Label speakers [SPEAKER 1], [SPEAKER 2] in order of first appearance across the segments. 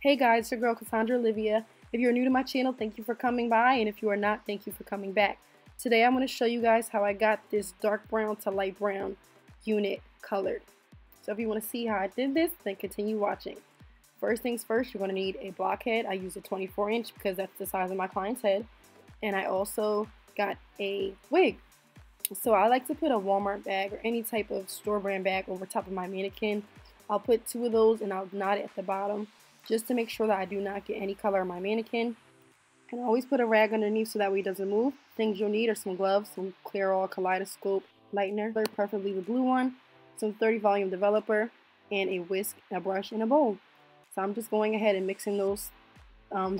[SPEAKER 1] Hey guys, it's your girl Cassandra Olivia. If you're new to my channel, thank you for coming by, and if you are not, thank you for coming back. Today I'm going to show you guys how I got this dark brown to light brown unit colored. So if you want to see how I did this, then continue watching. First things first, you're going to need a blockhead. I use a 24-inch because that's the size of my client's head. And I also got a wig. So I like to put a Walmart bag or any type of store brand bag over top of my mannequin. I'll put 2 of those and I'll knot it at the bottom, just to make sure that I do not get any color on my mannequin. And always put a rag underneath so that way it doesn't move. Things you'll need are some gloves, some Clairol kaleidoscope lightener, preferably the blue one, some 30 volume developer, and a whisk, a brush, and a bowl. So I'm just going ahead and mixing those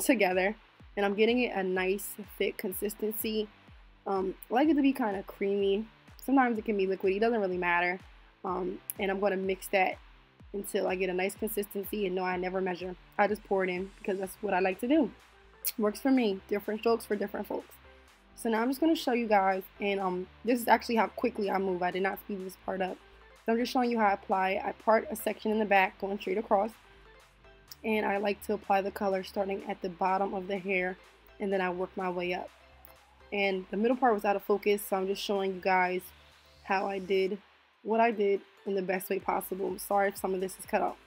[SPEAKER 1] together, and I'm getting it a nice thick consistency. I like it to be kind of creamy. Sometimes it can be liquidy, it doesn't really matter. And I'm going to mix that until I get a nice consistency. And no, I never measure. I just pour it in because that's what I like to do. Works for me. Different strokes for different folks. So now I'm just going to show you guys, and this is actually how quickly I move. I did not speed this part up. So I'm just showing you how I apply. I part a section in the back going straight across, and I like to apply the color starting at the bottom of the hair, and then I work my way up. And the middle part was out of focus, so I'm just showing you guys how I did what I did in the best way possible. I'm sorry if some of this is cut off.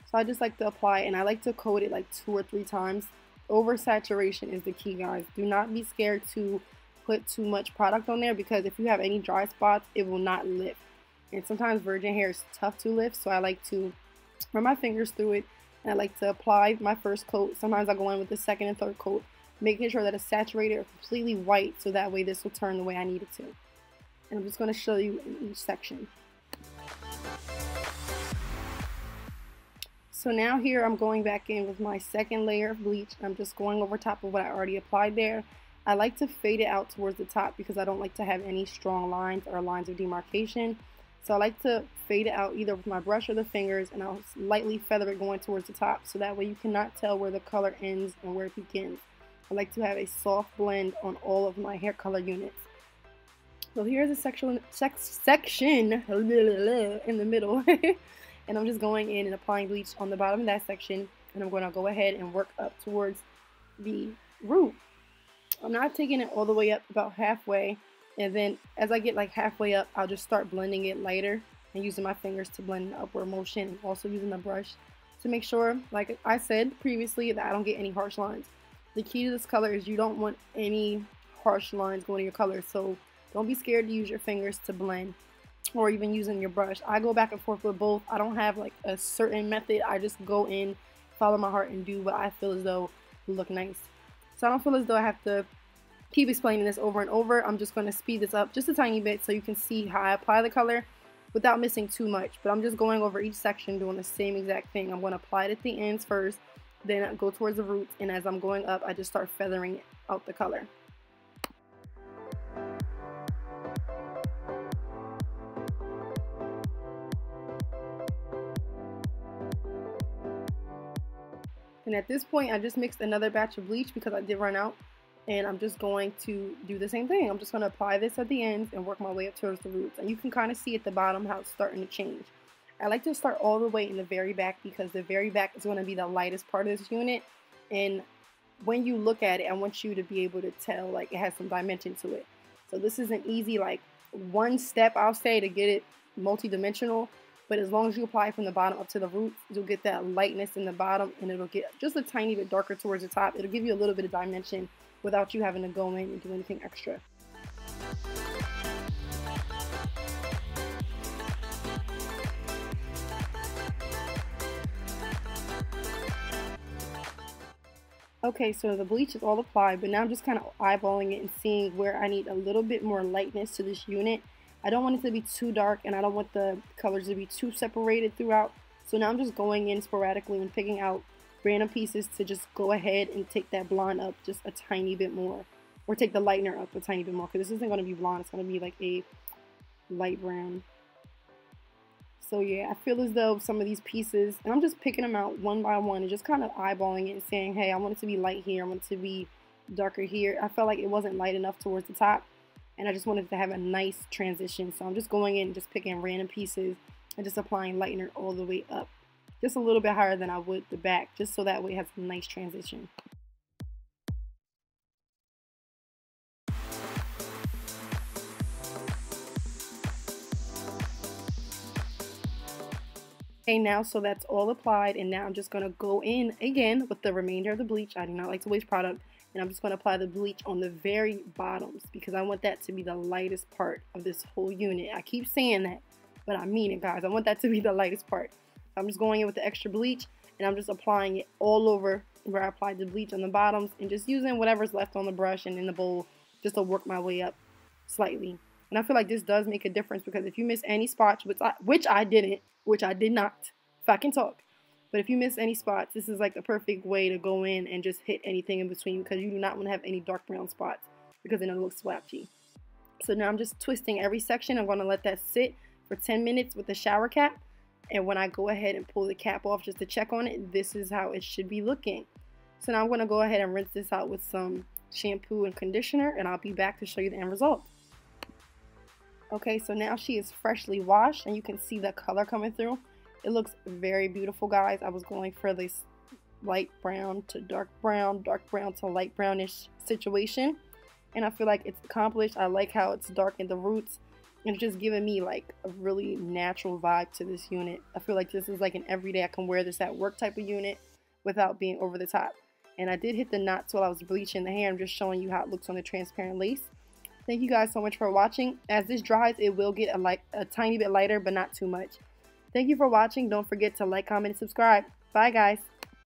[SPEAKER 1] So I just like to apply, and I like to coat it like 2 or 3 times. Oversaturation is the key, guys. Do not be scared to put too much product on there, because if you have any dry spots, it will not lift. And sometimes virgin hair is tough to lift, so I like to run my fingers through it, and I like to apply my first coat. Sometimes I go in with the second and third coat, making sure that it's saturated or completely white, so that way this will turn the way I need it to. And I'm just going to show you in each section. So now here I'm going back in with my second layer of bleach. I'm just going over top of what I already applied there. I like to fade it out towards the top because I don't like to have any strong lines or lines of demarcation. So I like to fade it out either with my brush or the fingers, and I'll lightly feather it going towards the top, so that way you cannot tell where the color ends and where it begins. I like to have a soft blend on all of my hair color units. So here's a section in the middle. And I'm just going in and applying bleach on the bottom of that section, and I'm going to go ahead and work up towards the root. I'm not taking it all the way up, about halfway, and then as I get like halfway up, I'll just start blending it lighter and using my fingers to blend the upward motion, and also using the brush to make sure, like I said previously, that I don't get any harsh lines. The key to this color is you don't want any harsh lines going in your color, so don't be scared to use your fingers to blend, or even using your brush. I go back and forth with both. I don't have like a certain method. I just go in, follow my heart, and do what I feel as though will look nice. So I don't feel as though I have to keep explaining this over and over. I'm just going to speed this up just a tiny bit so you can see how I apply the color without missing too much. But I'm just going over each section doing the same exact thing. I'm going to apply it at the ends first, then I go towards the roots, and as I'm going up, I just start feathering out the color. And at this point, I just mixed another batch of bleach because I did run out, and I'm just going to do the same thing. I'm just going to apply this at the ends and work my way up towards the roots. And you can kind of see at the bottom how it's starting to change. I like to start all the way in the very back because the very back is going to be the lightest part of this unit. And when you look at it, I want you to be able to tell like it has some dimension to it. So this is an easy like one step, I'll say, to get it multi-dimensional. But as long as you apply from the bottom up to the roots, you'll get that lightness in the bottom, and it'll get just a tiny bit darker towards the top. It'll give you a little bit of dimension without you having to go in and do anything extra. Okay, so the bleach is all applied, but now I'm just kind of eyeballing it and seeing where I need a little bit more lightness to this unit. I don't want it to be too dark, and I don't want the colors to be too separated throughout. So now I'm just going in sporadically and picking out random pieces to just go ahead and take that blonde up just a tiny bit more. Or take the lightener up a tiny bit more, because this isn't going to be blonde. It's going to be like a light brown. So yeah, I feel as though some of these pieces, and I'm just picking them out one by one and just kind of eyeballing it and saying, hey, I want it to be light here. I want it to be darker here. I felt like it wasn't light enough towards the top, and I just wanted to have a nice transition. So I'm just going in and just picking random pieces and just applying lightener all the way up just a little bit higher than I would the back, just so that way it has a nice transition. Okay, now so that's all applied, and now I'm just going to go in again with the remainder of the bleach. I do not like to waste product, and I'm just going to apply the bleach on the very bottoms because I want that to be the lightest part of this whole unit. I keep saying that, but I mean it, guys. I want that to be the lightest part. I'm just going in with the extra bleach, and I'm just applying it all over where I applied the bleach on the bottoms, and just using whatever's left on the brush and in the bowl just to work my way up slightly. And I feel like this does make a difference because if you miss any spots, which I did not, if I can talk. But if you miss any spots, this is like the perfect way to go in and just hit anything in between because you do not want to have any dark brown spots because then it'll look splotchy. So now I'm just twisting every section. I'm going to let that sit for 10 minutes with the shower cap. And when I go ahead and pull the cap off just to check on it, this is how it should be looking. So now I'm going to go ahead and rinse this out with some shampoo and conditioner, and I'll be back to show you the end result. Okay, so now she is freshly washed and you can see the color coming through. It looks very beautiful, guys. I was going for this light brown to dark brown to light brownish situation, and I feel like it's accomplished. I like how it's dark in the roots and it's just giving me like a really natural vibe to this unit. I feel like this is like an everyday I can wear this at work type of unit without being over the top. And I did hit the knots while I was bleaching the hair. I'm just showing you how it looks on the transparent lace. Thank you guys so much for watching. As this dries, it will get a tiny bit lighter, but not too much. Thank you for watching. Don't forget to like, comment, and subscribe. Bye, guys.